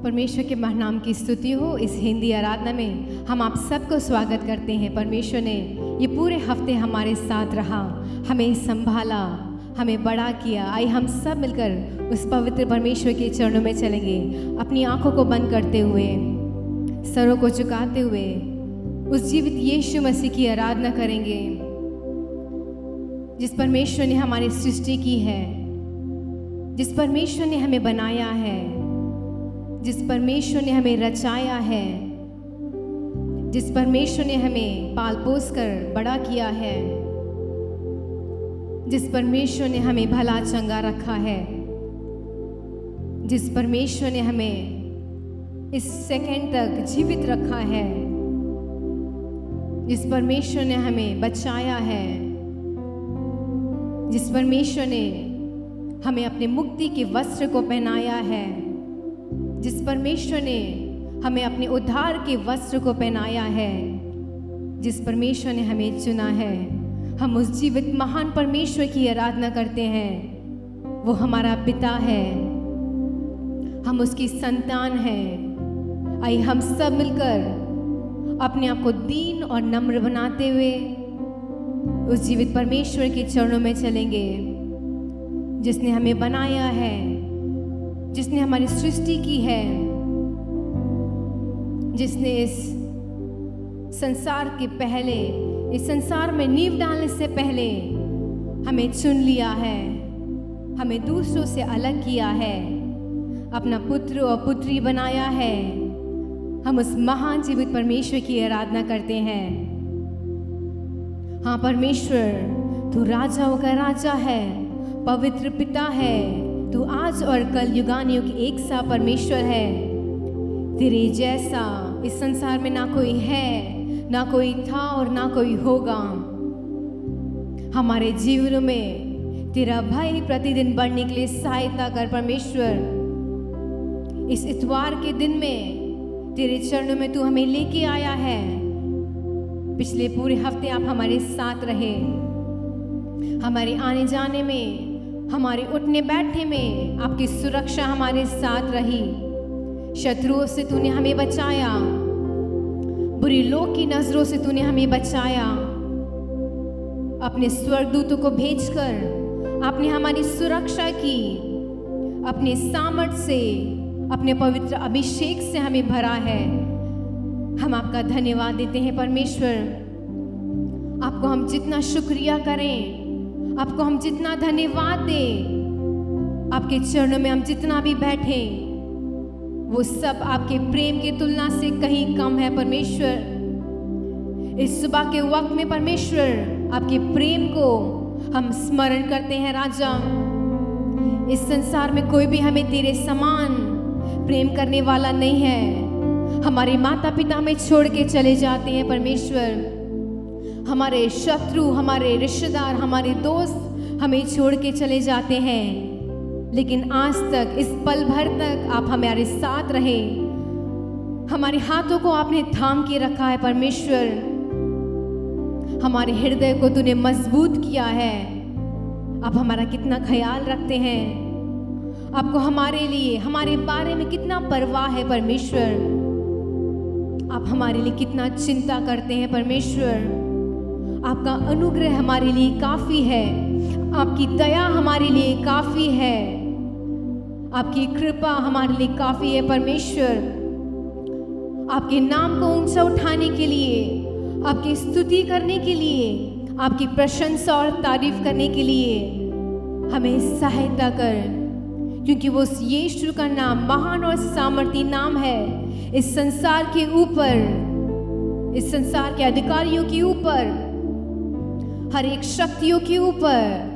परमेश्वर के महानाम की स्तुति हो। इस हिंदी आराधना में हम आप सबको स्वागत करते हैं। परमेश्वर ने ये पूरे हफ्ते हमारे साथ रहा, हमें संभाला, हमें बड़ा किया। आइए हम सब मिलकर उस पवित्र परमेश्वर के चरणों में चलेंगे, अपनी आंखों को बंद करते हुए, सरों को झुकाते हुए उस जीवित यीशु मसीह की आराधना करेंगे, जिस परमेश्वर ने हमारी सृष्टि की है, जिस परमेश्वर ने हमें बनाया है, जिस परमेश्वर ने हमें रचाया है, जिस परमेश्वर ने हमें पाल पोस कर बड़ा किया है, जिस परमेश्वर ने हमें भला चंगा रखा है, जिस परमेश्वर ने हमें इस सेकंड तक जीवित रखा है, जिस परमेश्वर ने हमें बचाया है, जिस परमेश्वर ने हमें अपने मुक्ति के वस्त्र को पहनाया है, जिस परमेश्वर ने हमें अपने उद्धार के वस्त्र को पहनाया है, जिस परमेश्वर ने हमें चुना है, हम उस जीवित महान परमेश्वर की आराधना करते हैं। वो हमारा पिता है, हम उसकी संतान हैं। आइए हम सब मिलकर अपने आप को दीन और नम्र बनाते हुए उस जीवित परमेश्वर के चरणों में चलेंगे, जिसने हमें बनाया है, जिसने हमारी सृष्टि की है, जिसने इस संसार के पहले, इस संसार में नींव डालने से पहले हमें चुन लिया है, हमें दूसरों से अलग किया है, अपना पुत्र और पुत्री बनाया है। हम उस महान जीवित परमेश्वर की आराधना करते हैं। हाँ परमेश्वर, तू राजाओं का राजा है, पवित्र पिता है, तू आज और कल युगानुयुग एक सा परमेश्वर है। तेरे जैसा इस संसार में ना कोई है, ना कोई था और ना कोई होगा। हमारे जीवन में तेरा भय प्रतिदिन बढ़ने के लिए सहायता कर परमेश्वर। इस इतवार के दिन में तेरे चरणों में तू हमें लेके आया है। पिछले पूरे हफ्ते आप हमारे साथ रहे, हमारे आने जाने में, हमारे उठने बैठने में आपकी सुरक्षा हमारे साथ रही। शत्रुओं से तूने हमें बचाया, बुरी लोग की नजरों से तूने हमें बचाया। अपने स्वर्गदूतों को भेजकर आपने हमारी सुरक्षा की। अपने सामर्थ से, अपने पवित्र अभिषेक से हमें भरा है। हम आपका धन्यवाद देते हैं परमेश्वर। आपको हम जितना शुक्रिया करें, आपको हम जितना धन्यवाद दें, आपके चरणों में हम जितना भी बैठें, वो सब आपके प्रेम की तुलना से कहीं कम है परमेश्वर। इस सुबह के वक्त में परमेश्वर आपके प्रेम को हम स्मरण करते हैं राजा। इस संसार में कोई भी हमें तेरे समान प्रेम करने वाला नहीं है। हमारे माता पिता हमें छोड़ के चले जाते हैं परमेश्वर, हमारे शत्रु, हमारे रिश्तेदार, हमारे दोस्त हमें छोड़ के चले जाते हैं, लेकिन आज तक, इस पल भर तक आप हमारे साथ रहे। हमारे हाथों को आपने थाम के रखा है परमेश्वर। हमारे हृदय को तूने मजबूत किया है। आप हमारा कितना ख्याल रखते हैं, आपको हमारे लिए, हमारे बारे में कितना परवाह है परमेश्वर। आप हमारे लिए कितना चिंता करते हैं परमेश्वर। आपका अनुग्रह हमारे लिए काफी है, आपकी दया हमारे लिए काफी है, आपकी कृपा हमारे लिए काफी है परमेश्वर। आपके नाम को ऊंचा उठाने के लिए, आपकी स्तुति करने के लिए, आपकी प्रशंसा और तारीफ करने के लिए हमें सहायता कर, क्योंकि वो यीशु का नाम महान और सामर्थी नाम है। इस संसार के ऊपर, इस संसार के अधिकारियों के ऊपर, हर एक शक्तियों के ऊपर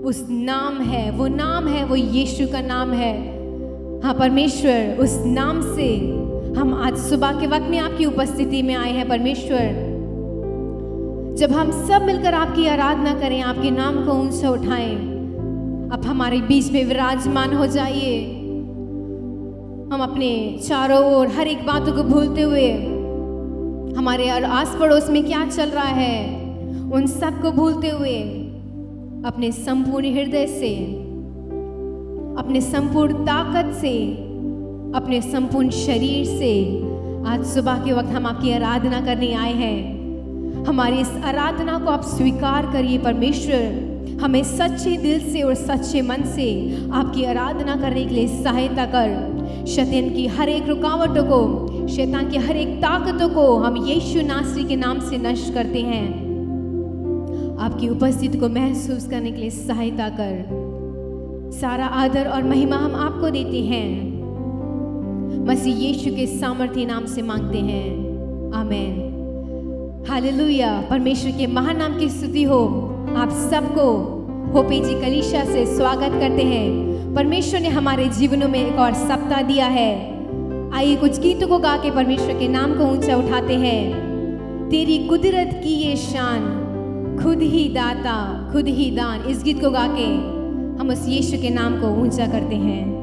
उस नाम है, वो नाम है, वो यीशु का नाम है। हाँ परमेश्वर, उस नाम से हम आज सुबह के वक्त में आपकी उपस्थिति में आए हैं परमेश्वर। जब हम सब मिलकर आपकी आराधना करें, आपके नाम को ऊंचा उठाएं, आप हमारे बीच में विराजमान हो जाइए। हम अपने चारों ओर हर एक बातों को भूलते हुए, हमारे आस पड़ोस में क्या चल रहा है उन सब को भूलते हुए, अपने संपूर्ण हृदय से, अपने संपूर्ण ताकत से अपने संपूर्ण शरीर से आज सुबह के वक्त हम आपकी आराधना करने आए हैं। हमारी इस आराधना को आप स्वीकार करिए परमेश्वर। हमें सच्चे दिल से और सच्चे मन से आपकी आराधना करने के लिए सहायता कर। शैतान की हर एक रुकावटों को, शैतान की हर एक ताकतों को हम यीशु नासरी के नाम से नष्ट करते हैं। आपकी उपस्थिति को महसूस करने के लिए सहायता कर। सारा आदर और महिमा हम आपको देते हैं। मसीह यीशु के सामर्थ्य नाम से मांगते हैं, आमीन। हालेलुया। परमेश्वर के महान नाम की स्तुति हो। आप सबको होपेजी कलीसिया से स्वागत करते हैं। परमेश्वर ने हमारे जीवनों में एक और सप्ताह दिया है। आइए कुछ गीतों को गा के परमेश्वर के नाम को ऊंचा उठाते हैं। तेरी कुदरत की ये शान, खुद ही दाता खुद ही दान। इस गीत को गा के हम उस यीशु के नाम को ऊंचा करते हैं।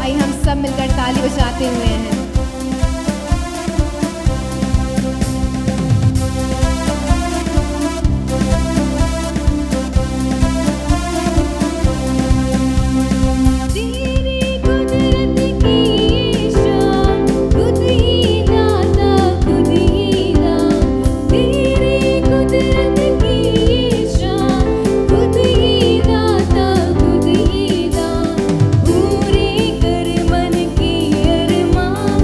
आइए हम सब मिलकर ताली बजाते हुए हैं। पूरे कर मन की अरमान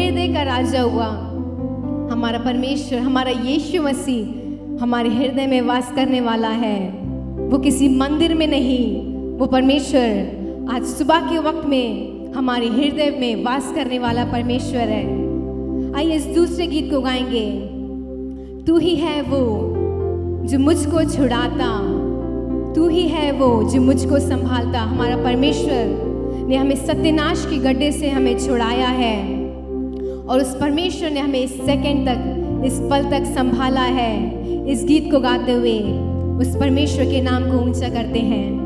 हृदय का राजा हुआ। हमारा परमेश्वर, हमारा यीशु मसीह हमारे हृदय में वास करने वाला है। वो किसी मंदिर में नहीं, वो परमेश्वर आज सुबह के वक्त में हमारे हृदय में वास करने वाला परमेश्वर है। आइए इस दूसरे गीत को गाएंगे। तू ही है वो जो मुझको छुड़ाता, तू ही है वो जो मुझको संभालता। हमारा परमेश्वर ने हमें सत्यानाश की गड्ढे से हमें छुड़ाया है और उस परमेश्वर ने हमें इस सेकंड तक, इस पल तक संभाला है। इस गीत को गाते हुए उस परमेश्वर के नाम को ऊंचा करते हैं।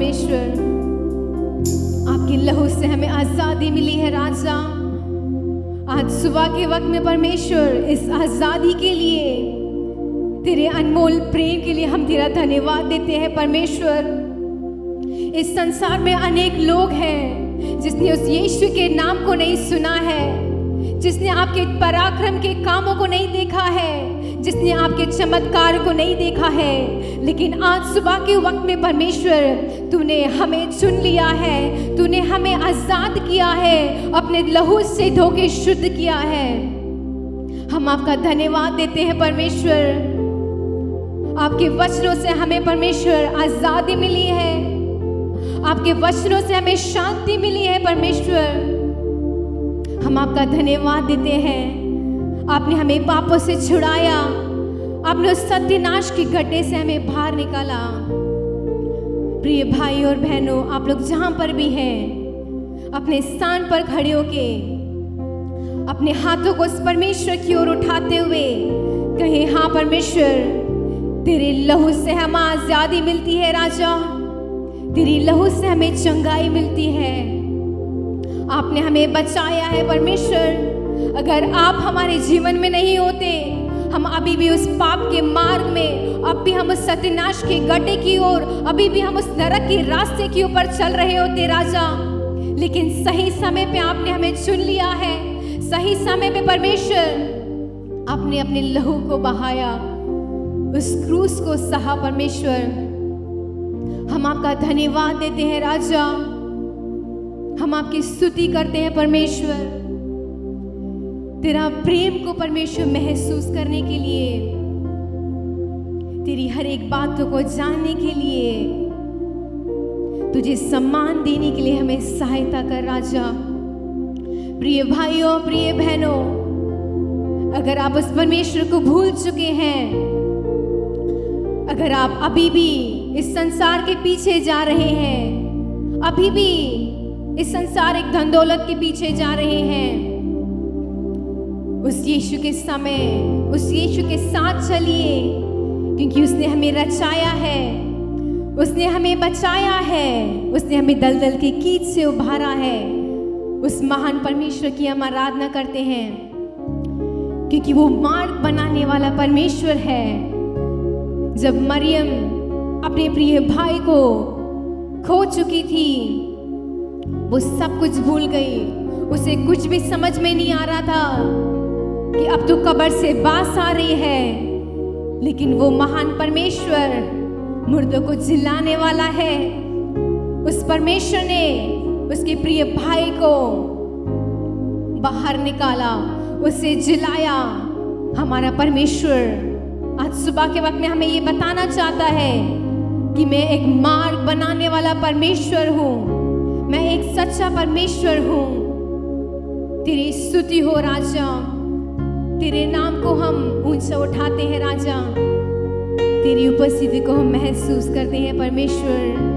परमेश्वर, आपके लहू से हमें आजादी मिली है राजा। आज सुबह के वक्त में परमेश्वर, इस आजादी के लिए, तेरे अनमोल प्रेम के लिए हम तेरा धन्यवाद देते हैं परमेश्वर। इस संसार में अनेक लोग हैं जिसने उस यीशु के नाम को नहीं सुना है, जिसने आपके पराक्रम के कामों को नहीं देखा है, जिसने आपके चमत्कार को नहीं देखा है। लेकिन आज सुबह के वक्त में परमेश्वर, तूने हमें चुन लिया है, तूने हमें आजाद किया है, अपने लहू से धो के शुद्ध किया है। हम आपका धन्यवाद देते हैं परमेश्वर। आपके वचनों से हमें परमेश्वर आजादी मिली है, आपके वचनों से हमें शांति मिली है परमेश्वर। हम आपका धन्यवाद देते हैं। आपने हमें पापों से छुड़ाया, आपने उस सत्यनाश के गड्ढे से हमें बाहर निकाला। प्रिय भाई और बहनों, आप लोग जहां पर भी हैं, अपने स्थान पर खड़े होके अपने हाथों को उस परमेश्वर की ओर उठाते हुए कहें, हाँ परमेश्वर, तेरे लहू से हमें आजादी मिलती है राजा, तेरी लहू से हमें चंगाई मिलती है। आपने हमें बचाया है परमेश्वर। अगर आप हमारे जीवन में नहीं होते, हम अभी भी उस पाप के मार्ग में, अब भी हम उस सत्यनाश के गड्ढे की ओर, अभी भी हम उस नरक के रास्ते के ऊपर चल रहे होते राजा। लेकिन सही समय पे आपने हमें चुन लिया है। सही समय पे परमेश्वर, आपने अपने लहू को बहाया, उस क्रूस को सहा परमेश्वर। हम आपका धन्यवाद देते हैं राजा। हम आपकी स्तुति करते हैं परमेश्वर, तेरा प्रेम को परमेश्वर महसूस करने के लिए, तेरी हर एक बातों को जानने के लिए, तुझे सम्मान देने के लिए हमें सहायता कर राजा। प्रिय भाइयों, प्रिय बहनों, अगर आप उस परमेश्वर को भूल चुके हैं, अगर आप अभी भी इस संसार के पीछे जा रहे हैं, अभी भी इस संसारिक धन दौलत के पीछे जा रहे हैं, उस यीशु के समय, उस यीशु के साथ चलिए, क्योंकि उसने हमें रचाया है, उसने हमें बचाया है, उसने हमें दलदल के कीच से उभारा है। उस महान परमेश्वर की हम आराधना करते हैं, क्योंकि वो मार्ग बनाने वाला परमेश्वर है। जब मरियम अपने प्रिय भाई को खो चुकी थी, वो सब कुछ भूल गई। उसे कुछ भी समझ में नहीं आ रहा था कि अब तो कब्र से बास आ रही है, लेकिन वो महान परमेश्वर मुर्दों को जिलाने वाला है। उस परमेश्वर ने उसके प्रिय भाई को बाहर निकाला, उसे जिलाया। हमारा परमेश्वर आज सुबह के वक्त में हमें ये बताना चाहता है कि मैं एक मार्ग बनाने वाला परमेश्वर हूँ, मैं एक सच्चा परमेश्वर हूँ। तेरी स्तुति हो राजा, तेरे नाम को हम ऊंचा उठाते हैं राजा, तेरी उपस्थिति को हम महसूस करते हैं परमेश्वर।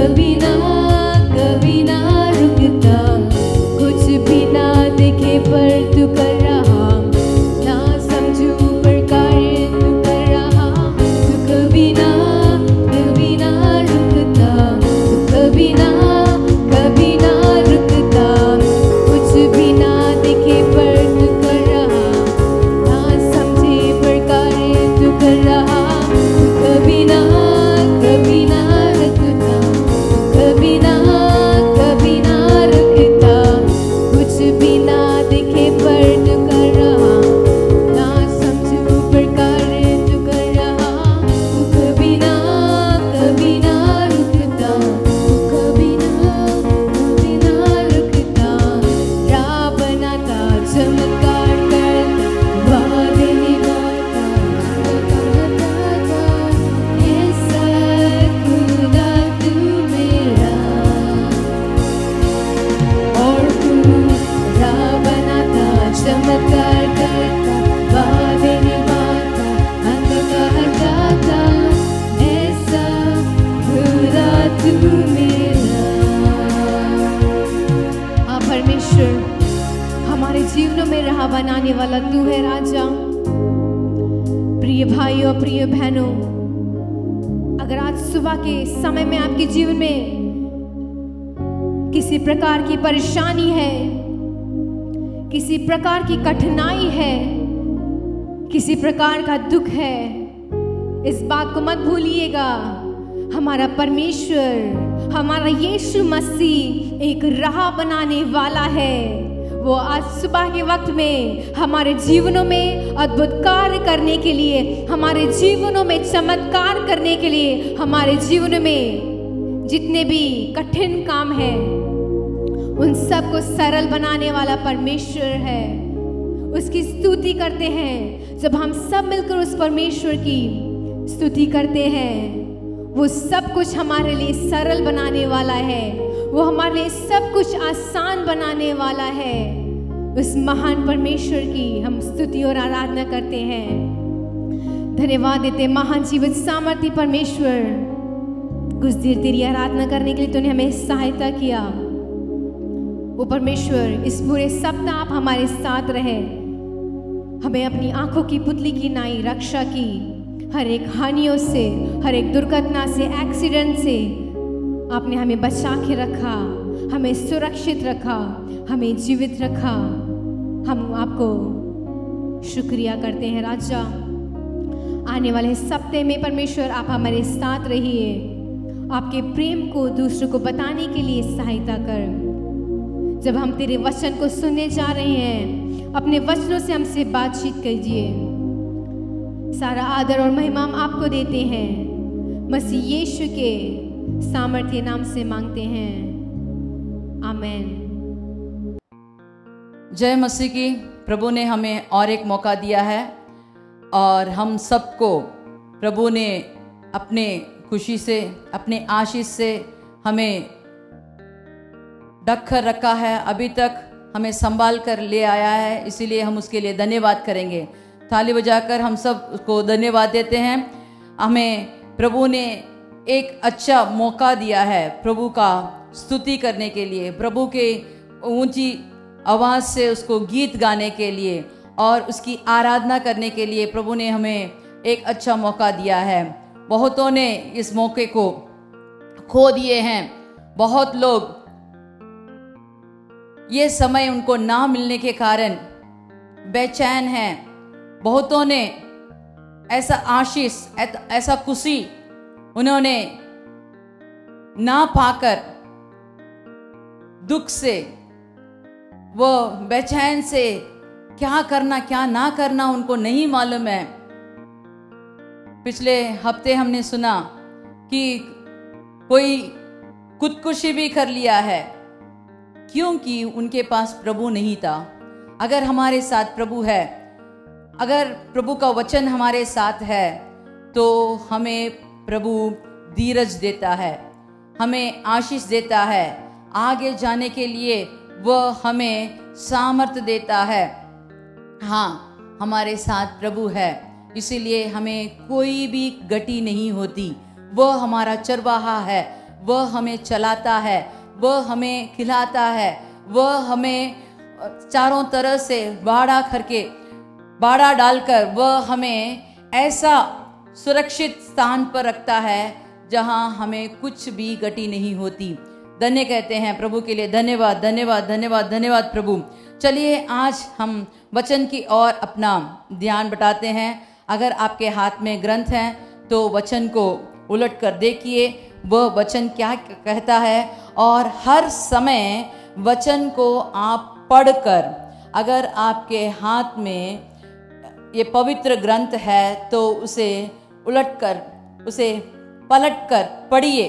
कभी ना रुकता, कुछ भी ना दिखे पर तू कर रहा, ना समझू पर कार्य तू कर रहा। तू कभी ना रुकता, तू कभी ना रुकता, कुछ भी ना दिखे पर तू कर रहा, ना समझे पर कार्य तू कर रहा। तू कभी ना रुकता, कभी ना रुकता, कुछ भी ना दिखे पर तू कर रहा, ना समझू पर कार्य तू कर रहा। तू कभी ना रुकता, तू कभी ना रुकता, राह बनाता चमत्कार करता, वादे निभाता ऐसा खुदा तू मेरा। और तू राह बनाता चमत्कार करता, वादे निभाता अंधकार हटाता, ऐसा खुदा तू मेरा। हाँ परमेश्वर, हमारे जीवनों में राह बनाने वाला तू है राजा। प्रिय भाइयों, प्रिय बहनों, अगर आज सुबह के समय में आपके जीवन में किसी प्रकार की परेशानी है, किसी प्रकार की कठिनाई है, किसी प्रकार का दुख है, इस बात को मत भूलिएगा, हमारा परमेश्वर, हमारा यीशु मसीह एक राह बनाने वाला है। वो आज सुबह के वक्त में हमारे जीवनों में अद्भुत कार्य करने के लिए, हमारे जीवनों में चमत्कार करने के लिए, हमारे जीवन में जितने भी कठिन काम है उन सब को सरल बनाने वाला परमेश्वर है। उसकी स्तुति करते हैं। जब हम सब मिलकर उस परमेश्वर की स्तुति करते हैं, वो सब कुछ हमारे लिए सरल बनाने वाला है, वो हमारे लिए सब कुछ आसान बनाने वाला है। उस महान परमेश्वर की हम स्तुति और आराधना करते हैं। धन्यवाद देते महान जीवित सामर्थ्य परमेश्वर, कुछ देर तेरी आराधना करने के लिए तूने हमें सहायता किया। वो परमेश्वर, इस पूरे सप्ताह आप हमारे साथ रहे, हमें अपनी आंखों की पुतली की नाई रक्षा की, हर एक हानियों से, हर एक दुर्घटना से, एक्सीडेंट से आपने हमें बचा के रखा, हमें सुरक्षित रखा, हमें जीवित रखा। हम आपको शुक्रिया करते हैं राजा। आने वाले सप्ताह में परमेश्वर आप हमारे साथ रहिए, आपके प्रेम को दूसरों को बताने के लिए सहायता कर। जब हम तेरे वचन को सुनने जा रहे हैं, अपने वचनों से हमसे बातचीत कीजिए। सारा आदर और महिमा हम आपको देते हैं, मसीह यीशु के सामर्थ्य नाम से मांगते हैं, आमेन। जय मसीह की। प्रभु ने हमें और एक मौका दिया है और हम सबको प्रभु ने अपने खुशी से, अपने आशीष से हमें ढक कर रखा है, अभी तक हमें संभाल कर ले आया है, इसीलिए हम उसके लिए धन्यवाद करेंगे। ताली बजाकर हम सब उसको धन्यवाद देते हैं। हमें प्रभु ने एक अच्छा मौका दिया है प्रभु का स्तुति करने के लिए, प्रभु के ऊंची आवाज़ से उसको गीत गाने के लिए और उसकी आराधना करने के लिए प्रभु ने हमें एक अच्छा मौका दिया है। बहुतों ने इस मौके को खो दिए हैं। बहुत लोग ये समय उनको ना मिलने के कारण बेचैन हैं। बहुतों ने ऐसा आशीष, ऐसा खुशी उन्होंने ना पाकर दुख से, वो बेचैन से क्या करना क्या ना करना उनको नहीं मालूम है। पिछले हफ्ते हमने सुना कि कोई खुदकुशी भी कर लिया है क्योंकि उनके पास प्रभु नहीं था। अगर हमारे साथ प्रभु है, अगर प्रभु का वचन हमारे साथ है तो हमें प्रभु धीरज देता है, हमें आशीष देता है, आगे जाने के लिए वह हमें सामर्थ्य देता है। हाँ, हमारे साथ प्रभु है, इसीलिए हमें कोई भी गति नहीं होती। वह हमारा चरवाहा है, वह हमें चलाता है, वह हमें खिलाता है, वह हमें चारों तरह से बाड़ा डालकर वह हमें ऐसा सुरक्षित स्थान पर रखता है जहां हमें कुछ भी गति नहीं होती। धन्य कहते हैं प्रभु के लिए। धन्यवाद धन्यवाद धन्यवाद धन्यवाद प्रभु। चलिए आज हम वचन की ओर अपना ध्यान बटाते हैं। अगर आपके हाथ में ग्रंथ है तो वचन को उलट कर देखिए, वह वचन क्या कहता है। और हर समय वचन को आप पढ़कर, अगर आपके हाथ में ये पवित्र ग्रंथ है तो उसे उलटकर, उसे पलटकर पढ़िए।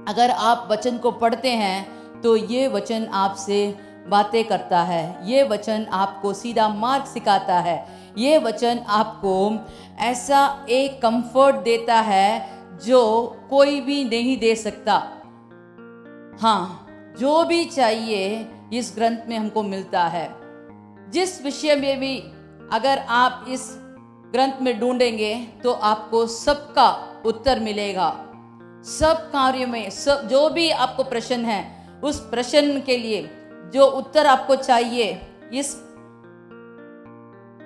अगर आप वचन को पढ़ते हैं तो ये वचन आपसे बातें करता है, ये वचन आपको सीधा मार्ग सिखाता है, ये वचन आपको ऐसा एक कंफर्ट देता है जो कोई भी नहीं दे सकता। हाँ, जो भी चाहिए इस ग्रंथ में हमको मिलता है। जिस विषय में भी अगर आप इस ग्रंथ में ढूंढेंगे तो आपको सबका उत्तर मिलेगा। सब कार्यों में सब जो भी आपको प्रश्न है, उस प्रश्न के लिए जो उत्तर आपको चाहिए, इस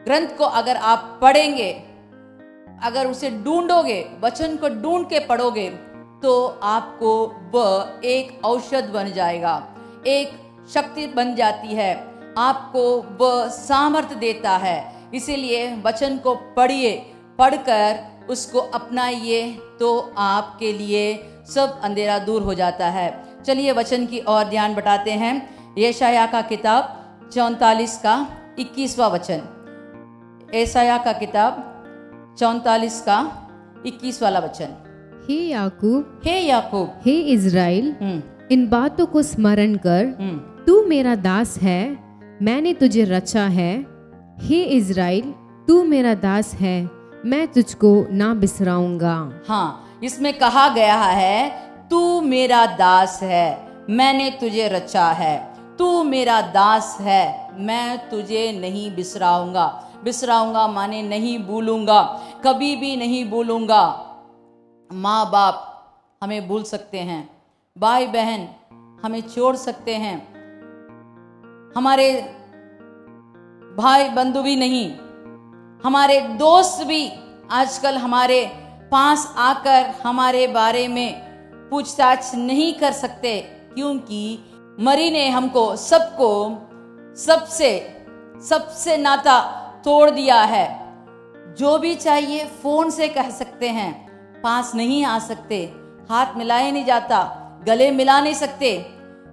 ग्रंथ को अगर आप पढ़ेंगे, अगर उसे ढूंढोगे, वचन को ढूंढ के पढ़ोगे तो आपको वह एक औषध बन जाएगा, एक शक्ति बन जाती है, आपको वह सामर्थ्य देता है। इसीलिए वचन को पढ़िए, पढ़कर उसको अपनाइए तो आपके लिए सब अंधेरा दूर हो जाता है। चलिए वचन की ओर ध्यान बटाते हैं। यशायाह का किताब 44 का 21वां वचन। यशायाह का किताब 44 का 21 वाला वचन। हे याकूब, हे याकूब, हे इज़राइल, इन बातों को स्मरण कर, तू मेरा दास है, मैंने तुझे रचा है। हे इज़राइल, तू मेरा दास है, मैं तुझको ना बिसराऊंगा। हाँ, इसमें कहा गया है तू मेरा दास है, मैंने तुझे रचा है। तू मेरा दास है, मैं तुझे नहीं बिसराऊंगा। बिसराऊंगा माने नहीं भूलूंगा, कभी भी नहीं भूलूंगा। माँ बाप हमें भूल सकते हैं, भाई बहन हमें छोड़ सकते हैं, हमारे भाई बंधु भी नहीं, हमारे दोस्त भी आजकल हमारे पास आकर हमारे बारे में पूछताछ नहीं कर सकते, क्योंकि मरी ने हमको सबको सबसे नाता तोड़ दिया है। जो भी चाहिए फोन से कह सकते हैं, पास नहीं आ सकते, हाथ मिलाए नहीं जाता, गले मिला नहीं सकते।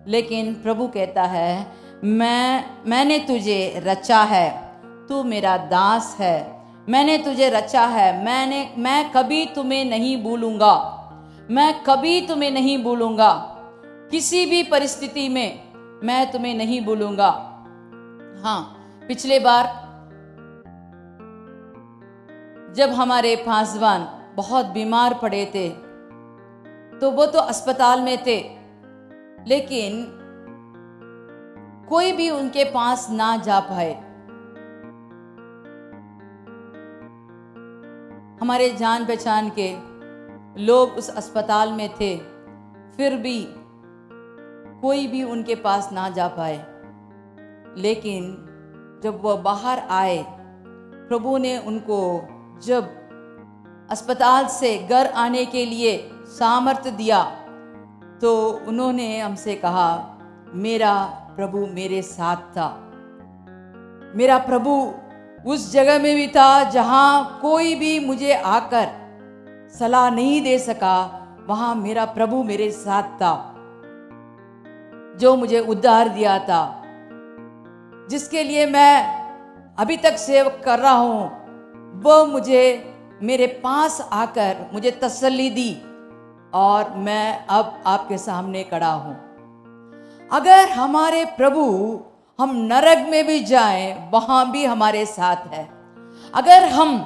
लेकिन प्रभु कहता है मैंने तुझे रचा है, तू मेरा दास है, मैंने तुझे रचा है, मैं कभी तुम्हें नहीं भूलूंगा, मैं कभी तुम्हें नहीं भूलूंगा, किसी भी परिस्थिति में मैं तुम्हें नहीं भूलूंगा। हाँ, पिछले बार जब हमारे पासवान बहुत बीमार पड़े थे तो वो तो अस्पताल में थे, लेकिन कोई भी उनके पास ना जा पाए। हमारे जान पहचान के लोग उस अस्पताल में थे, फिर भी कोई भी उनके पास ना जा पाए। लेकिन जब वह बाहर आए, प्रभु ने उनको जब अस्पताल से घर आने के लिए सामर्थ्य दिया तो उन्होंने हमसे कहा मेरा प्रभु मेरे साथ था। मेरा प्रभु उस जगह में भी था जहां कोई भी मुझे आकर सलाह नहीं दे सका, वहां मेरा प्रभु मेरे साथ था, जो मुझे उद्धार दिया था, जिसके लिए मैं अभी तक सेवक कर रहा हूं। वह मुझे मेरे पास आकर मुझे तसल्ली दी और मैं अब आपके सामने खड़ा हूं। अगर हमारे प्रभु, हम नरक में भी जाएं वहां भी हमारे साथ है। अगर हम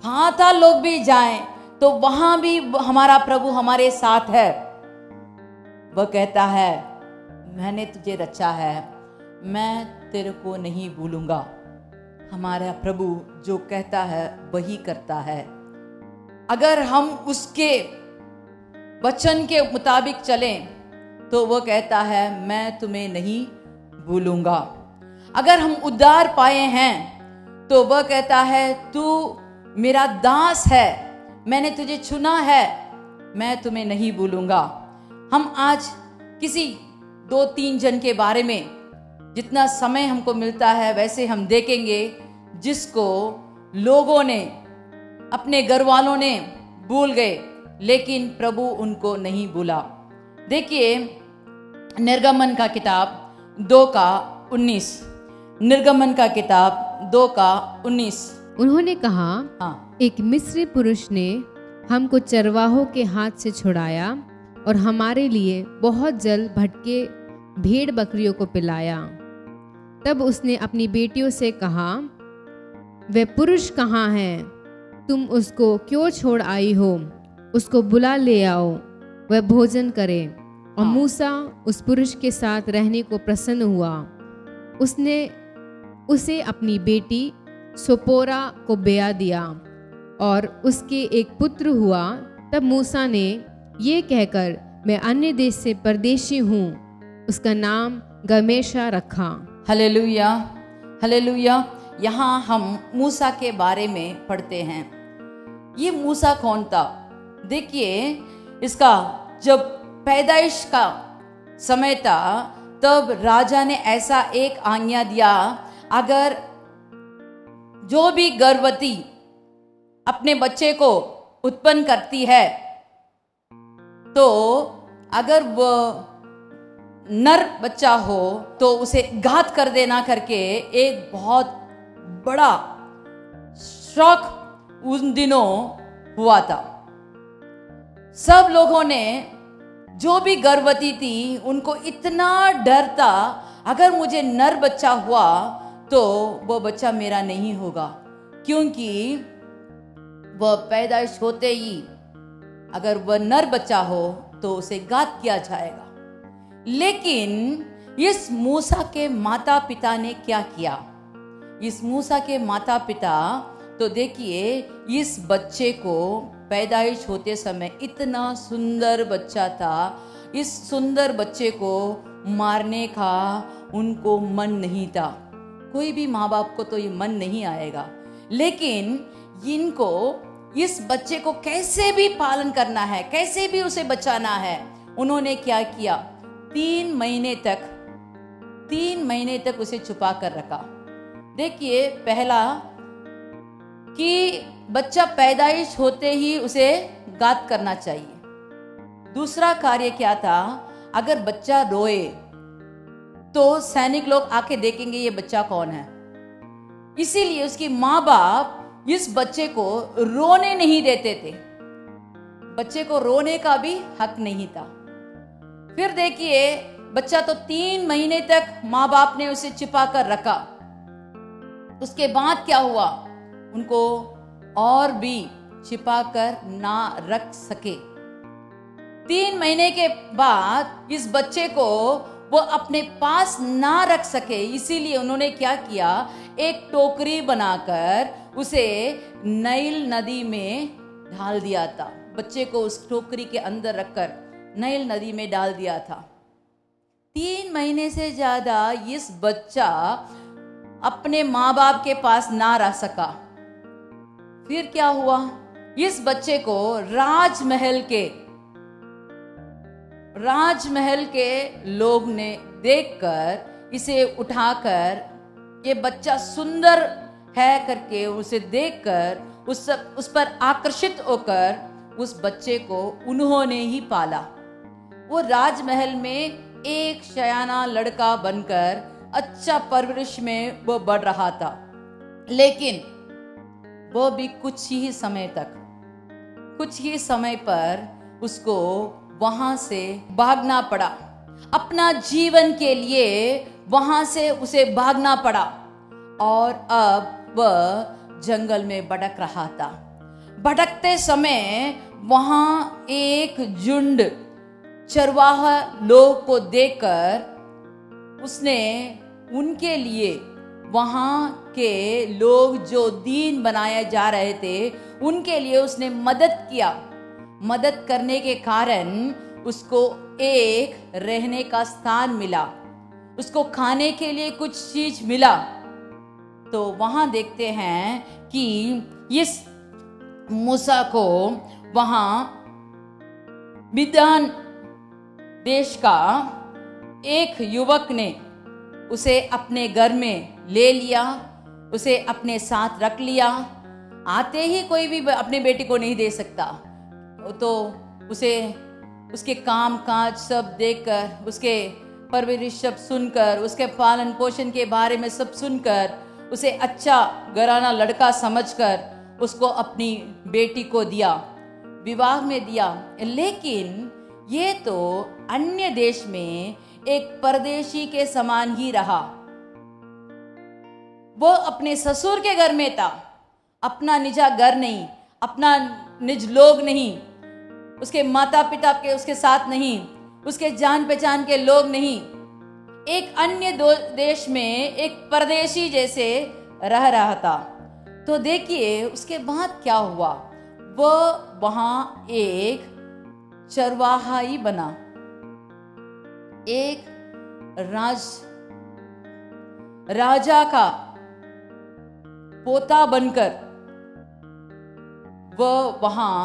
पाताल लोक भी जाएं तो वहां भी हमारा प्रभु हमारे साथ है। वह कहता है मैंने तुझे रचा है, मैं तेरे को नहीं भूलूंगा। हमारा प्रभु जो कहता है वही करता है। अगर हम उसके वचन के मुताबिक चलें तो वो कहता है मैं तुम्हें नहीं भूलूंगा। अगर हम उद्धार पाए हैं तो वह कहता है तू मेरा दास है, मैंने तुझे चुना है, मैं तुम्हें नहीं भूलूंगा। हम आज किसी 2-3 जन के बारे में जितना समय हमको मिलता है वैसे हम देखेंगे जिसको लोगों ने, अपने घर वालों ने भूल गए, लेकिन प्रभु उनको नहीं भूला। देखिए निर्गमन का किताब 2:19, निर्गमन का किताब 2:19। उन्होंने कहा, हाँ, एक मिस्री पुरुष ने हमको चरवाहों के हाथ से छुड़ाया और हमारे लिए बहुत जल भटके भेड़ बकरियों को पिलाया। तब उसने अपनी बेटियों से कहा, वह पुरुष कहाँ है? तुम उसको क्यों छोड़ आई हो? उसको बुला ले आओ, वह भोजन करे। और मूसा उस पुरुष के साथ रहने को प्रसन्न हुआ। उसने उसे अपनी बेटी सोपोरा को ब्याह दिया और उसके एक पुत्र हुआ। तब मूसा ने ये कहकर, मैं अन्य देश से परदेशी हूँ, उसका नाम गमेशा रखा। Hallelujah, hallelujah. यहाँ हम मूसा के बारे में पढ़ते हैं। ये मूसा कौन था? देखिए, इसका जब पैदाइश का समय था तब राजा ने ऐसा एक आज्ञा दिया, अगर जो भी गर्भवती अपने बच्चे को उत्पन्न करती है तो अगर वो नर बच्चा हो तो उसे घात कर देना करके एक बहुत बड़ा शौक उन दिनों हुआ था। सब लोगों ने, जो भी गर्भवती थी, उनको इतना डर था, अगर मुझे नर बच्चा हुआ तो वो बच्चा मेरा नहीं होगा, क्योंकि वह पैदाइश होते ही अगर वह नर बच्चा हो तो उसे घात किया जाएगा। लेकिन इस मूसा के माता पिता ने क्या किया? इस मूसा के माता पिता तो देखिए, इस बच्चे को पैदाइश होते समय इतना सुंदर बच्चा था, इस सुंदर बच्चे को मारने का उनको मन नहीं था। कोई भी माँ बाप को तो ये मन नहीं आएगा, लेकिन इनको इस बच्चे को कैसे भी पालन करना है, कैसे भी उसे बचाना है। उन्होंने क्या किया? 3 महीने तक उसे छुपा कर रखा। देखिए, पहला कि बच्चा पैदाइश होते ही उसे घात करना चाहिए। दूसरा कार्य क्या था? अगर बच्चा रोए तो सैनिक लोग आके देखेंगे ये बच्चा कौन है। इसीलिए उसकी माँ बाप इस बच्चे को रोने नहीं देते थे। बच्चे को रोने का भी हक नहीं था। फिर देखिए, बच्चा तो 3 महीने तक माँ बाप ने उसे छिपा कर रखा। उसके बाद क्या हुआ? उनको और भी छिपा कर ना रख सके। 3 महीने के बाद इस बच्चे को वो अपने पास ना रख सके, इसीलिए उन्होंने क्या किया? एक टोकरी बनाकर उसे नाइल नदी में डाल दिया था। बच्चे को उस टोकरी के अंदर रखकर नाइल नदी में डाल दिया था। 3 महीने से ज्यादा इस बच्चा अपने माँ बाप के पास ना रह सका। फिर क्या हुआ? इस बच्चे को राजमहल के लोग ने देखकर इसे उठाकर, ये बच्चा सुंदर है करके उसे देखकर उस पर आकर्षित होकर उस बच्चे को उन्होंने ही पाला। वो राजमहल में एक शयाना लड़का बनकर अच्छा परवरिश में वो बढ़ रहा था। लेकिन वो भी कुछ ही समय पर उसको वहां से भागना पड़ा। अपना जीवन के लिए वहां से उसे भागना पड़ा और अब वह जंगल में भटक रहा था। भटकते समय वहां एक झुंड चरवाहा लोग को देखकर उसने उनके लिए, वहां के लोग जो दीन बनाए जा रहे थे, उनके लिए उसने मदद किया। मदद करने के कारण उसको एक रहने का स्थान मिला, उसको खाने के लिए कुछ चीज मिला। तो वहां देखते हैं कि इस मूसा को वहां मिद्यान देश का एक युवक ने उसे अपने घर में ले लिया, उसे अपने साथ रख लिया। आते ही कोई भी अपने बेटे को नहीं दे सकता, तो उसे उसके काम काज सब देखकर, उसके परवरिश सब सुनकर, उसके पालन पोषण के बारे में सब सुनकर, उसे अच्छा घराना लड़का समझकर उसको अपनी बेटी को दिया, विवाह में दिया। लेकिन ये तो अन्य देश में एक परदेशी के समान ही रहा। वो अपने ससुर के घर में था, अपना निजा घर नहीं, अपना निज लोग नहीं, उसके माता पिता के उसके साथ नहीं, उसके जान पहचान के लोग नहीं, एक अन्य देश में एक परदेशी जैसे रह रहा था। तो देखिए उसके बाद क्या हुआ, वो वहां एक चरवाहा ही बना, एक राजा का पोता बनकर वह वहां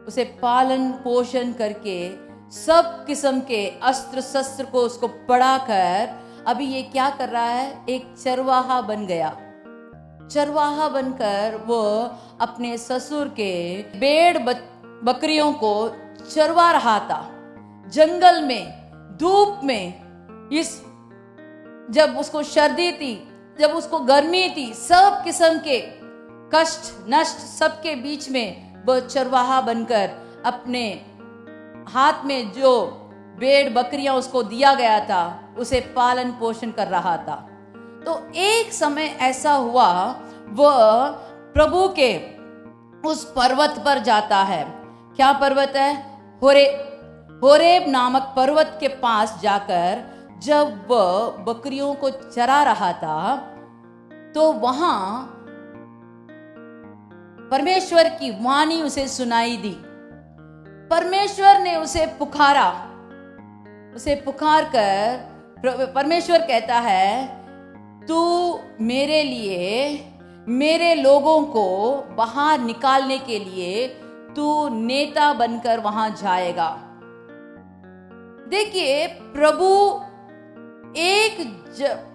उसे पालन पोषण करके सब किस्म के अस्त्र शस्त्र को उसको पढ़ाकर अभी ये क्या कर रहा है, एक चरवाहा बन गया। चरवाहा बनकर वो अपने ससुर के भेड़ बकरियों को चरवा रहा था, जंगल में, धूप में। इस जब उसको सर्दी थी, जब उसको गर्मी थी, सब किस्म के कष्ट नष्ट सबके बीच में वो चरवाहा बनकर अपने हाथ में जो भेड़ बकरियां उसको दिया गया था उसे पालन पोषण कर रहा था। तो एक समय ऐसा हुआ, वह प्रभु के उस पर्वत पर जाता है। क्या पर्वत है? होरेब नामक पर्वत के पास जाकर जब वह बकरियों को चरा रहा था तो वहां परमेश्वर की वाणी उसे सुनाई दी। परमेश्वर ने उसे पुकारा, उसे पुकार कर परमेश्वर कहता है, तू मेरे लिए, मेरे लोगों को बाहर निकालने के लिए तू नेता बनकर वहां जाएगा। देखिए प्रभु, एक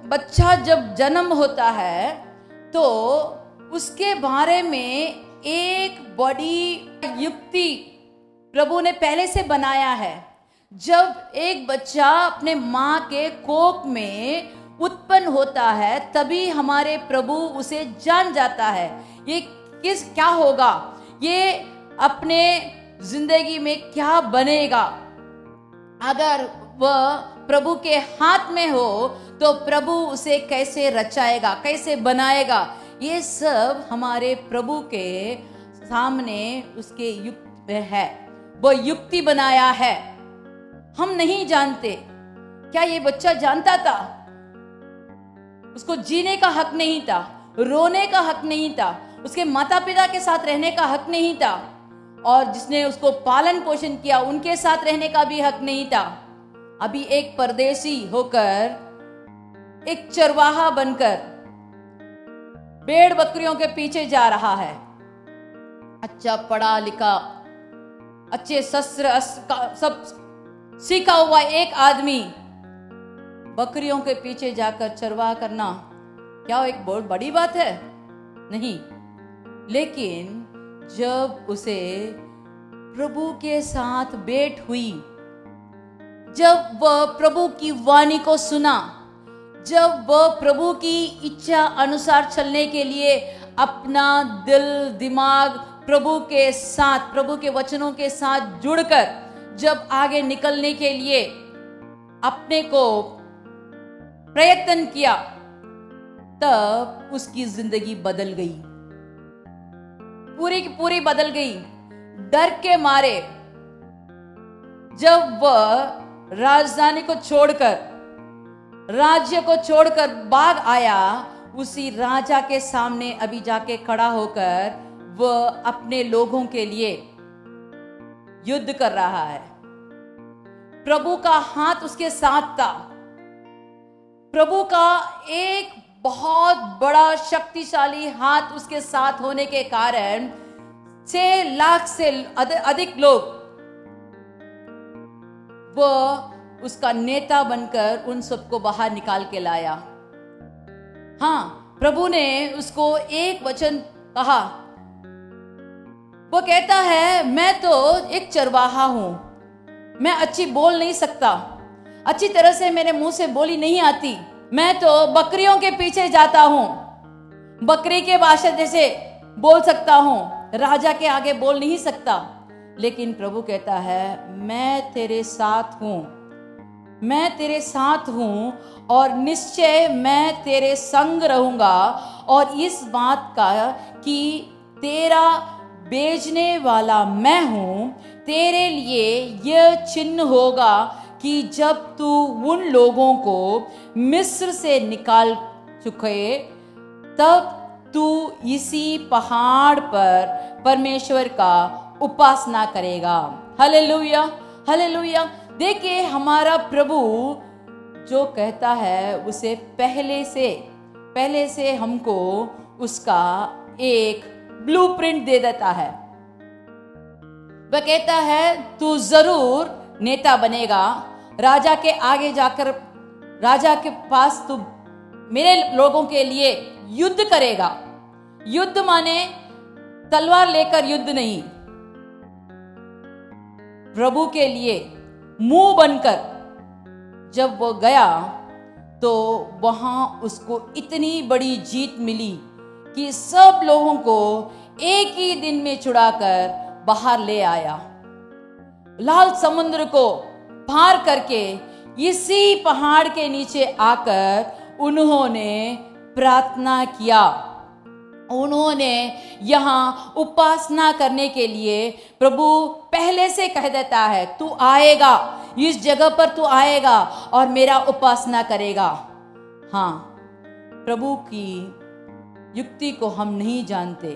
बच्चा जब जन्म होता है तो उसके बारे में एक बड़ी युक्ति प्रभु ने पहले से बनाया है। जब एक बच्चा अपने माँ के कोख में उत्पन्न होता है तभी हमारे प्रभु उसे जान जाता है ये क्या होगा, ये अपने जिंदगी में क्या बनेगा। अगर वह प्रभु के हाथ में हो तो प्रभु उसे कैसे रचाएगा, कैसे बनाएगा, ये सब हमारे प्रभु के सामने उसके युक्त है, वो युक्ति बनाया है। हम नहीं जानते। क्या ये बच्चा जानता था? उसको जीने का हक नहीं था, रोने का हक नहीं था, उसके माता पिता के साथ रहने का हक नहीं था, और जिसने उसको पालन पोषण किया उनके साथ रहने का भी हक नहीं था। अभी एक परदेसी होकर, एक चरवाहा बनकर भेड़ बकरियों के पीछे जा रहा है। अच्छा पढ़ा लिखा, अच्छे शस्त्र सब सीखा हुआ एक आदमी बकरियों के पीछे जाकर चरवाहा करना क्या एक बहुत बड़ी बात है? नहीं। लेकिन जब उसे प्रभु के साथ भेंट हुई, जब वह प्रभु की वाणी को सुना, जब वह प्रभु की इच्छा अनुसार चलने के लिए अपना दिल दिमाग प्रभु के साथ, प्रभु के वचनों के साथ जुड़कर जब आगे निकलने के लिए अपने को प्रयत्न किया, तब उसकी जिंदगी बदल गई, पूरी की पूरी बदल गई। डर के मारे जब वह राजधानी को छोड़कर, राज्य को छोड़कर भाग आया, उसी राजा के सामने अभी जाके खड़ा होकर वह अपने लोगों के लिए युद्ध कर रहा है। प्रभु का हाथ उसके साथ था। प्रभु का एक बहुत बड़ा शक्तिशाली हाथ उसके साथ होने के कारण 6 लाख से अधिक लोग वो उसका नेता बनकर उन सबको बाहर निकाल के लाया। हाँ, प्रभु ने उसको एक वचन कहा। वो कहता है, मैं तो एक चरवाहा हूं, मैं अच्छी बोल नहीं सकता, अच्छी तरह से मेरे मुंह से बोली नहीं आती, मैं तो बकरियों के पीछे जाता हूं, बकरी के भाषा जैसे बोल सकता हूं, राजा के आगे बोल नहीं सकता। लेकिन प्रभु कहता है, मैं तेरे साथ हूं, मैं तेरे साथ हूं और निश्चय मैं तेरे संग रहूंगा। और इस बात का कि तेरा भेजने वाला मैं हूं, तेरे लिए यह चिन्ह होगा कि जब तू उन लोगों को मिस्र से निकाल चुके, तब तू इसी पहाड़ पर परमेश्वर का उपासना करेगा। Hallelujah, hallelujah. देखिए, हमारा प्रभु जो कहता है उसे पहले से हमको उसका एक ब्लूप्रिंट दे देता है। वह कहता है, तू जरूर नेता बनेगा, राजा के आगे जाकर राजा के पास तू मेरे लोगों के लिए युद्ध करेगा। युद्ध माने तलवार लेकर युद्ध नहीं, प्रभु के लिए मुंह बनकर जब वो गया तो वहां उसको इतनी बड़ी जीत मिली कि सब लोगों को एक ही दिन में छुड़ाकर बाहर ले आया। लाल समुद्र को पार करके इसी पहाड़ के नीचे आकर उन्होंने प्रार्थना किया। उन्होंने यहाँ उपासना करने के लिए प्रभु पहले से कह देता है, तू आएगा, इस जगह पर तू आएगा और मेरा उपासना करेगा। हाँ, प्रभु की युक्ति को हम नहीं जानते,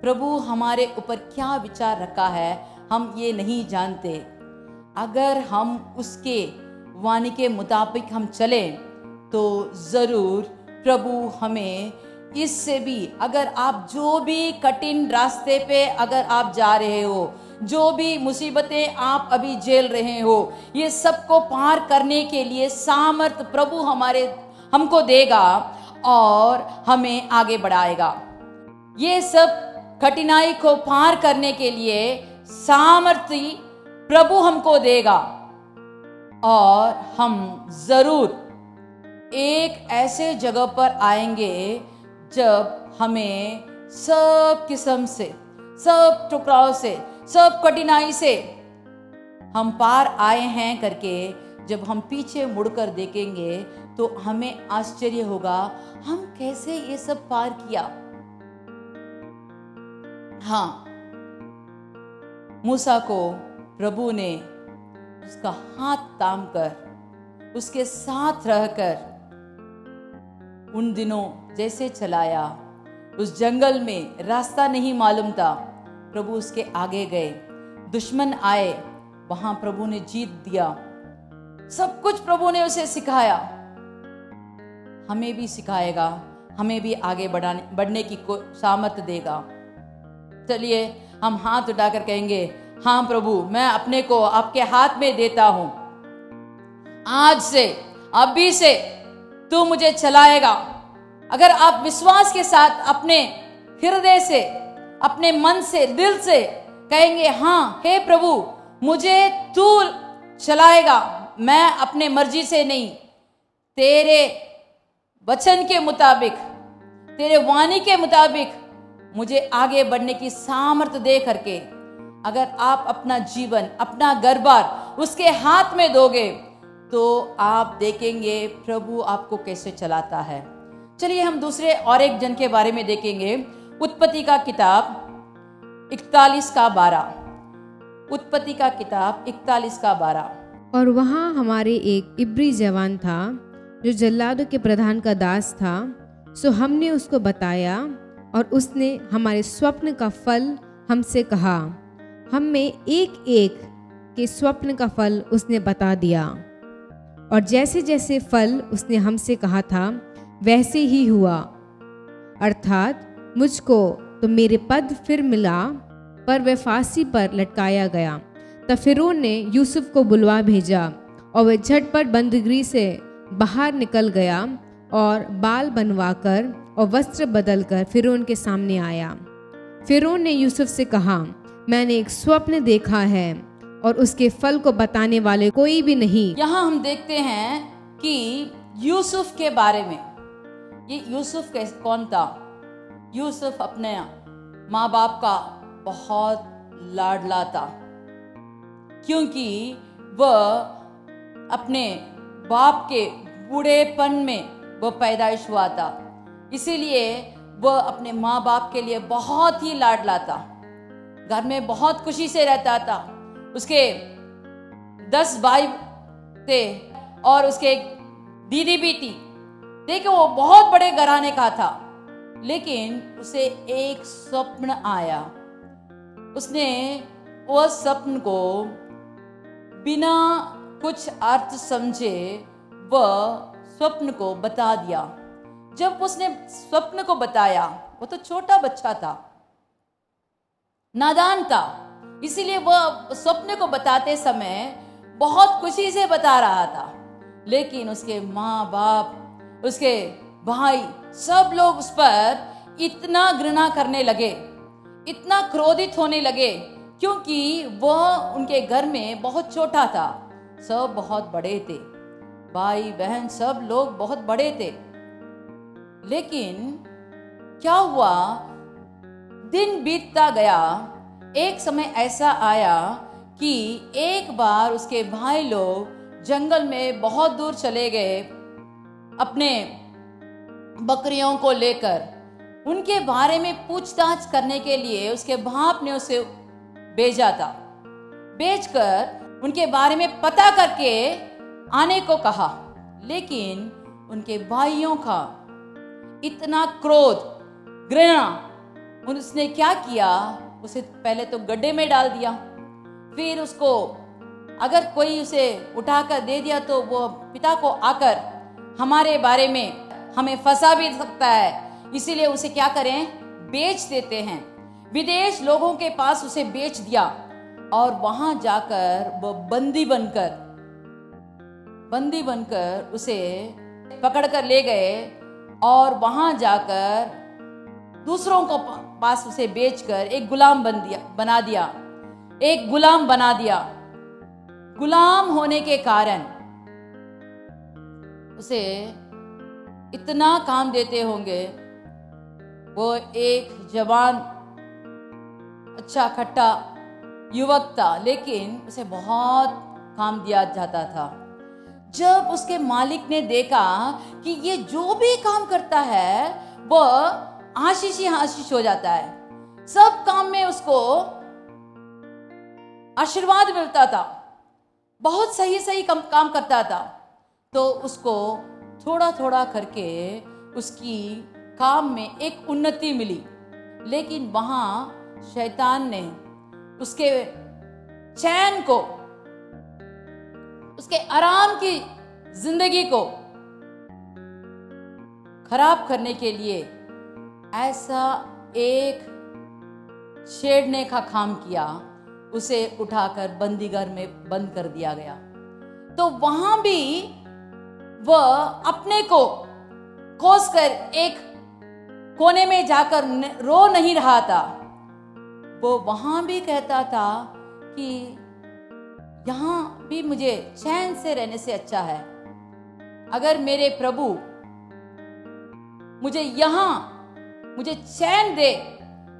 प्रभु हमारे ऊपर क्या विचार रखा है हम ये नहीं जानते। अगर हम उसके वाणी के मुताबिक हम चलें तो जरूर प्रभु हमें इससे भी, अगर आप जो भी कठिन रास्ते पे अगर आप जा रहे हो, जो भी मुसीबतें आप अभी झेल रहे हो, ये सबको पार करने के लिए सामर्थ प्रभु हमको देगा और हमें आगे बढ़ाएगा। ये सब कठिनाई को पार करने के लिए सामर्थ्य प्रभु हमको देगा और हम जरूर एक ऐसे जगह पर आएंगे जब हमें सब किस्म से, सब टुकड़ाव से, सब कठिनाई से हम पार आए हैं करके जब हम पीछे मुड़कर देखेंगे तो हमें आश्चर्य होगा, हम कैसे ये सब पार किया। हाँ, मूसा को प्रभु ने उसका हाथ थाम कर उसके साथ रहकर उन दिनों जैसे चलाया। उस जंगल में रास्ता नहीं मालूम था, प्रभु उसके आगे गए, दुश्मन आए, वहां प्रभु ने जीत दिया। सब कुछ प्रभु ने उसे सिखाया, हमें भी सिखाएगा, हमें भी आगे बढ़ने की सामर्थ देगा। चलिए हम हाथ उठाकर कहेंगे, हाँ प्रभु, मैं अपने को आपके हाथ में देता हूं। आज से, अभी से तू मुझे चलाएगा। अगर आप विश्वास के साथ अपने हृदय से, अपने मन से, दिल से कहेंगे, हाँ हे प्रभु, मुझे तू चलाएगा, मैं अपने मर्जी से नहीं, तेरे वचन के मुताबिक, तेरे वाणी के मुताबिक मुझे आगे बढ़ने की सामर्थ दे करके अगर आप अपना जीवन, अपना घर-बार उसके हाथ में दोगे तो आप देखेंगे प्रभु आपको कैसे चलाता है। चलिए हम दूसरे और एक जन के बारे में देखेंगे। उत्पत्ति का किताब 41:12। उत्पत्ति का किताब 41:12। और वहाँ हमारे एक इब्री जवान था जो जल्लादों के प्रधान का दास था, सो हमने उसको बताया और उसने हमारे स्वप्न का फल हमसे कहा। हम में एक एक के स्वप्न का फल उसने बता दिया, और जैसे जैसे फल उसने हमसे कहा था वैसे ही हुआ। अर्थात मुझको तो मेरे पद फिर मिला, पर वह फांसी पर लटकाया गया। तब फिरौन ने यूसुफ को बुलवा भेजा, और वह झटपट बंदीगृह से बाहर निकल गया और बाल बनवाकर और वस्त्र बदलकर फिरौन के सामने आया। फिरौन ने यूसुफ से कहा, मैंने एक स्वप्न देखा है और उसके फल को बताने वाले कोई भी नहीं। यहाँ हम देखते हैं कि यूसुफ के बारे में, ये यूसुफ कौन था? यूसुफ अपने माँ बाप का बहुत लाडला था, क्योंकि वह अपने बाप के बूढ़ेपन में वह पैदाइश हुआ था, इसीलिए वह अपने माँ बाप के लिए बहुत ही लाडला था। घर में बहुत खुशी से रहता था। उसके 10 भाई थे और उसके एक दीदी भी थी। देखो, वो बहुत बड़े घराने का था, लेकिन उसे एक स्वप्न आया। उसने वह स्वप्न को बिना कुछ अर्थ समझे वह स्वप्न को बता दिया। जब उसने स्वप्न को बताया, वो तो छोटा बच्चा था, नादान था, इसीलिए वह स्वप्न को बताते समय बहुत खुशी से बता रहा था। लेकिन उसके माँ बाप, उसके भाई, सब लोग उस पर इतना घृणा करने लगे, इतना क्रोधित होने लगे, क्योंकि वह उनके घर में बहुत छोटा था। सब बहुत बड़े थे, भाई बहन सब लोग बहुत बड़े थे। लेकिन क्या हुआ, दिन बीतता गया। एक समय ऐसा आया कि एक बार उसके भाई लोग जंगल में बहुत दूर चले गए अपने बकरियों को लेकर। उनके बारे में पूछताछ करने के लिए उसके बाप ने उसे भेजा था। भेजकर उनके बारे में पता करके आने को कहा। लेकिन उनके भाइयों का इतना क्रोध, घृणा, उसने क्या किया, उसे पहले तो गड्ढे में डाल दिया। फिर उसको अगर कोई उसे उठाकर दे दिया तो वो पिता को आकर हमारे बारे में हमें फंसा भी सकता है, इसीलिए उसे क्या करें, बेच देते हैं। विदेश लोगों के पास उसे बेच दिया और वहां जाकर वो बंदी बनकर उसे पकड़कर ले गए और वहां जाकर दूसरों को पास उसे बेचकर एक गुलाम बना दिया। गुलाम होने के कारण उसे इतना काम देते होंगे। वो एक जवान अच्छा खट्टा युवक था, लेकिन उसे बहुत काम दिया जाता था। जब उसके मालिक ने देखा कि ये जो भी काम करता है वह आशीष ही आशीष हो जाता है, सब काम में उसको आशीर्वाद मिलता था, बहुत सही काम करता था, तो उसको थोड़ा थोड़ा करके उसकी काम में एक उन्नति मिली। लेकिन वहां शैतान ने उसके चैन को, उसके आराम की जिंदगी को खराब करने के लिए ऐसा एक छेड़ने का काम किया। उसे उठाकर बंदीघर में बंद कर दिया गया। तो वहां भी वह अपने को कोसकर एक कोने में जाकर रो नहीं रहा था। वो वहां भी कहता था कि यहां भी मुझे चैन से रहने से अच्छा है, अगर मेरे प्रभु मुझे चैन दे,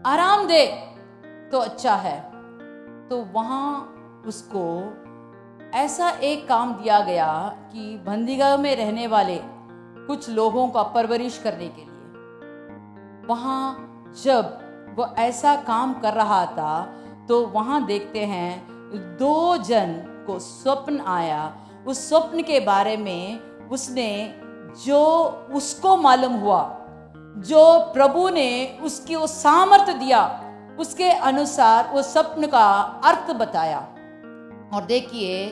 आराम दे तो अच्छा है। तो वहां उसको ऐसा एक काम दिया गया कि बंदीगृह में रहने वाले कुछ लोगों का परवरिश करने के लिए। वहां जब वो ऐसा काम कर रहा था तो वहां देखते हैं 2 जन को स्वप्न आया। उस स्वप्न के बारे में उसने जो उसको मालूम हुआ, जो प्रभु ने उसकी वो सामर्थ्य दिया, उसके अनुसार उस स्वप्न का अर्थ बताया। और देखिए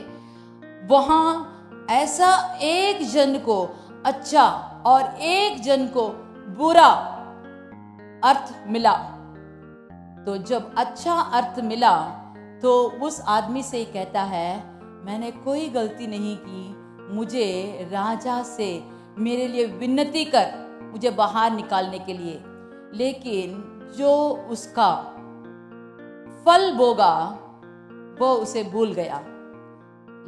वहां ऐसा एक जन को अच्छा और एक जन को बुरा अर्थ मिला। तो जब अच्छा अर्थ मिला तो उस आदमी से कहता है, मैंने कोई गलती नहीं की, मुझे राजा से मेरे लिए विनती कर मुझे बाहर निकालने के लिए। लेकिन जो उसका फल बोगा वो उसे भूल गया,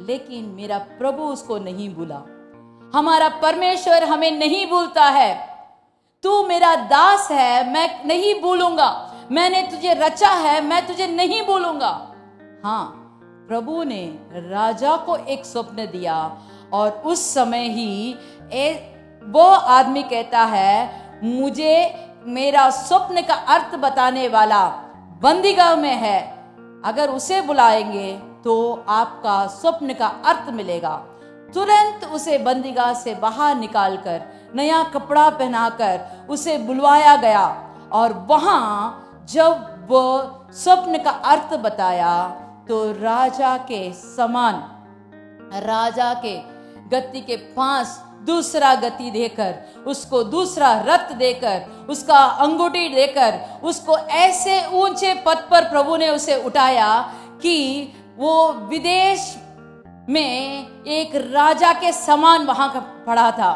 लेकिन मेरा प्रभु उसको नहीं भूला। हमारा परमेश्वर हमें नहीं भूलता है। तू मेरा दास है, मैं नहीं भूलूंगा, मैंने तुझे रचा है, मैं तुझे नहीं भूलूंगा। हाँ, प्रभु ने राजा को एक स्वप्न दिया और उस समय ही वो आदमी कहता है, मुझे मेरा स्वप्न का अर्थ बताने वाला बंदीगृह में है, अगर उसे बुलाएंगे तो आपका स्वप्न का अर्थ मिलेगा। तुरंत उसे बंदीगृह से बाहर निकालकर नया कपड़ा पहनाकर उसे बुलवाया गया। और वहां जब वो स्वप्न का अर्थ बताया तो राजा के समान, राजा के गति के पास दूसरा गति देकर, उसको दूसरा रथ देकर, उसका अंगूठी देकर, उसको ऐसे ऊंचे पद पर प्रभु ने उसे उठाया कि वो विदेश में एक राजा के समान वहां का पड़ा था।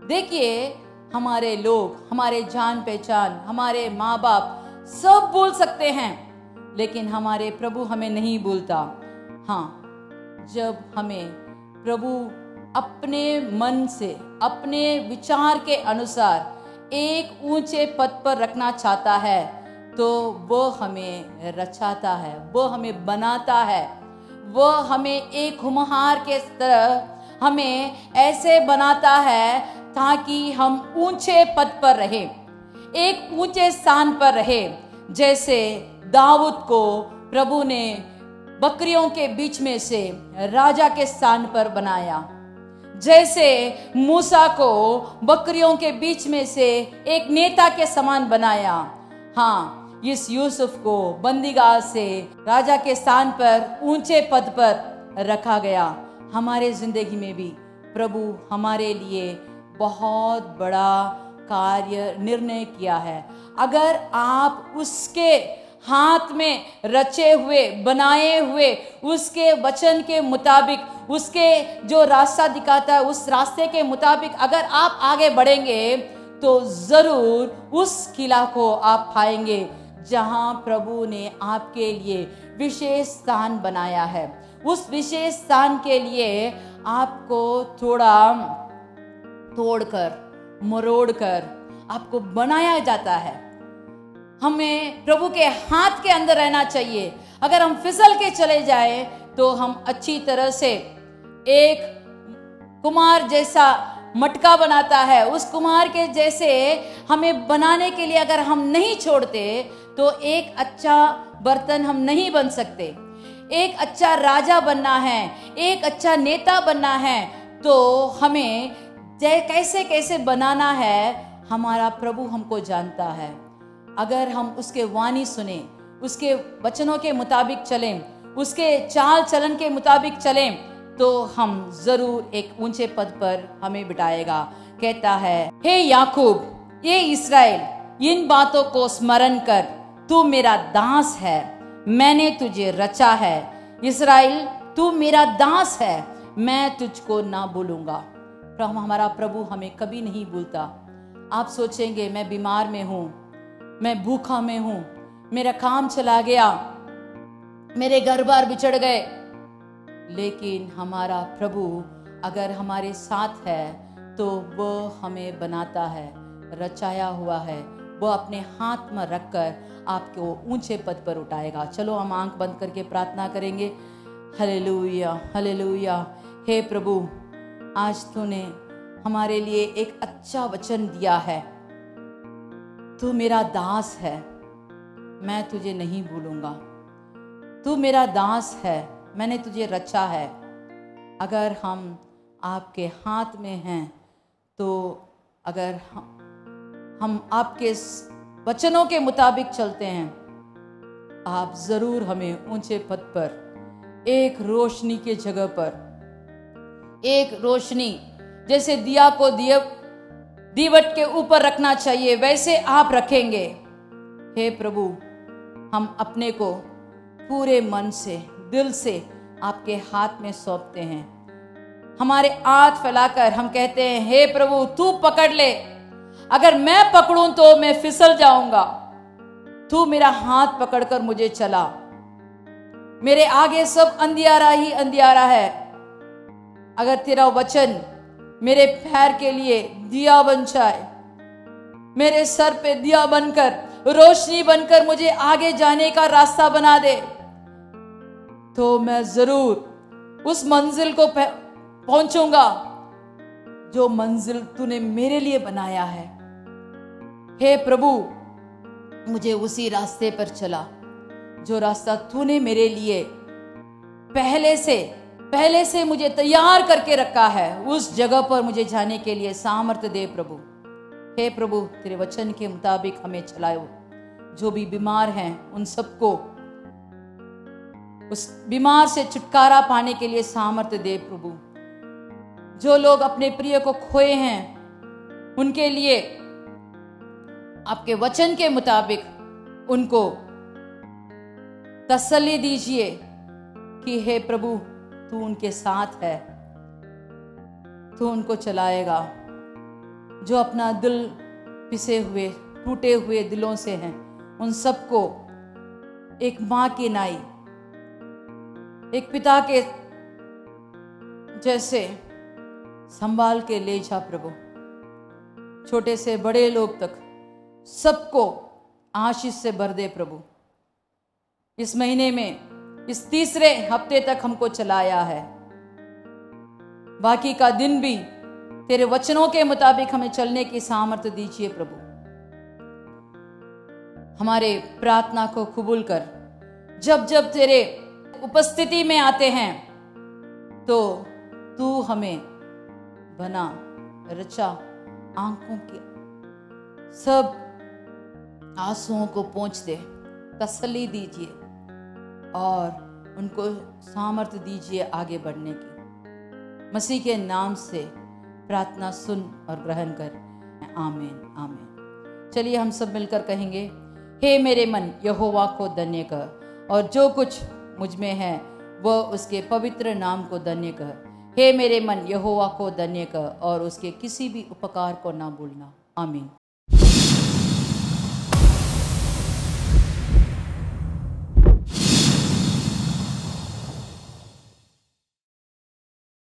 देखिए हमारे लोग, हमारे जान पहचान, हमारे माँ बाप सब भूल सकते हैं, लेकिन हमारे प्रभु हमें नहीं भूलता। हाँ, जब हमें प्रभु अपने मन से, अपने विचार के अनुसार एक ऊंचे पद पर रखना चाहता है तो वो हमें रचाता है, वो हमें बनाता है, वो हमें एक होमहार के तरह हमें ऐसे बनाता है ताकि हम ऊंचे पद पर रहें, एक ऊंचे स्थान पर रहें। जैसे दाऊद को प्रभु ने बकरियों के बीच में से राजा के स्थान पर बनाया, जैसे मूसा को बकरियों के बीच में से एक नेता के समान बनाया। हाँ, इस यूसुफ को बंदीगृह से राजा के स्थान पर ऊंचे पद पर रखा गया। हमारे जिंदगी में भी प्रभु हमारे लिए बहुत बड़ा कार्य निर्णय किया है। अगर आप उसके हाथ में रचे हुए, बनाए हुए, उसके वचन के मुताबिक, उसके जो रास्ता दिखाता है उस रास्ते के मुताबिक अगर आप आगे बढ़ेंगे तो जरूर उस किला को आप पाएंगे जहां प्रभु ने आपके लिए विशेष स्थान बनाया है। उस विशेष स्थान के लिए आपको थोड़ा तोड़कर, मरोड़कर आपको बनाया जाता है। हमें प्रभु के हाथ के अंदर रहना चाहिए। अगर हम फिसल के चले जाए तो हम अच्छी तरह से एक कुम्हार जैसा मटका बनाता है, उस कुम्हार के जैसे हमें बनाने के लिए अगर हम नहीं छोड़ते तो एक अच्छा बर्तन हम नहीं बन सकते। एक अच्छा राजा बनना है, एक अच्छा नेता बनना है तो हमें कैसे कैसे बनाना है, हमारा प्रभु हमको जानता है। अगर हम उसके वाणी सुने, उसके वचनों के मुताबिक चलें, उसके चाल चलन के मुताबिक चलें तो हम जरूर एक ऊंचे पद पर हमें बिठाएगा। कहता है, हे याकूब, ये इस्राएल, इन बातों को स्मरण कर, तू मेरा दास है, मैंने तुझे रचा है। इस्राएल, तू मेरा दास है, मैं तुझको ना भूलूंगा। हमारा प्रभु हमें कभी नहीं भूलता। आप सोचेंगे मैं बीमार में हूं, मैं भूखा में हूं, मेरा काम चला गया, मेरे घर बार बिछड़ गए, लेकिन हमारा प्रभु अगर हमारे साथ है तो वो हमें बनाता है, रचाया हुआ है, वो अपने हाथ में रखकर आपको ऊंचे पद पर उठाएगा। चलो हम आंख बंद करके प्रार्थना करेंगे। Hallelujah, hallelujah. हे प्रभु, आज तूने हमारे लिए एक अच्छा वचन दिया है। तू मेरा दास है, मैं तुझे नहीं भूलूंगा। तू मेरा दास है, मैंने तुझे रचा है। अगर हम आपके हाथ में हैं तो अगर हम आपके वचनों के मुताबिक चलते हैं, आप जरूर हमें ऊंचे पद पर, एक रोशनी के जगह पर, एक रोशनी जैसे दिया को दीवट के ऊपर रखना चाहिए वैसे आप रखेंगे। हे प्रभु, हम अपने को पूरे मन से, दिल से आपके हाथ में सौंपते हैं। हमारे हाथ फैलाकर हम कहते हैं, हे प्रभु तू पकड़ ले, अगर मैं पकड़ूं तो मैं फिसल जाऊंगा, तू मेरा हाथ पकड़कर मुझे चला। मेरे आगे सब अंधियारा ही अंधियारा है, अगर तेरा वचन मेरे पैर के लिए दिया बन जाए, मेरे सर पे दिया बनकर, रोशनी बनकर मुझे आगे जाने का रास्ता बना दे, तो मैं जरूर उस मंजिल को पहुंचूंगा जो मंजिल तूने मेरे लिए बनाया है। हे प्रभु, मुझे उसी रास्ते पर चला जो रास्ता तूने मेरे लिए पहले से मुझे तैयार करके रखा है। उस जगह पर मुझे जाने के लिए सामर्थ्य दे प्रभु। हे प्रभु, तेरे वचन के मुताबिक हमें चलाओ। जो भी बीमार हैं उन सबको उस बीमार से छुटकारा पाने के लिए सामर्थ्य दे प्रभु। जो लोग अपने प्रिय को खोए हैं उनके लिए आपके वचन के मुताबिक उनको तसल्ली दीजिए कि हे प्रभु तू उनके साथ है, तू उनको चलाएगा। जो अपना दिल पिसे हुए, टूटे हुए दिलों से हैं, उन सबको एक माँ की नाई, एक पिता के जैसे संभाल के ले जा प्रभु। छोटे से बड़े लोग तक सबको आशीष से भर दे प्रभु। इस महीने में इस तीसरे हफ्ते तक हमको चलाया है, बाकी का दिन भी तेरे वचनों के मुताबिक हमें चलने की सामर्थ्य दीजिए प्रभु। हमारे प्रार्थना को कबूल कर। जब जब तेरे उपस्थिति में आते हैं तो तू हमें बना रचा आंखों के सब आंसुओं को पोंछ दे, तसल्ली दीजिए और उनको सामर्थ्य दीजिए आगे बढ़ने की। मसीह के नाम से प्रार्थना सुन और ग्रहण कर, आमीन आमीन। चलिए हम सब मिलकर कहेंगे, हे मेरे मन यहोवा को धन्य कर, और जो कुछ मुझ में है वह उसके पवित्र नाम को धन्य कर। हे मेरे मन यहोवा को धन्य कर और उसके किसी भी उपकार को ना भूलना। आमीन।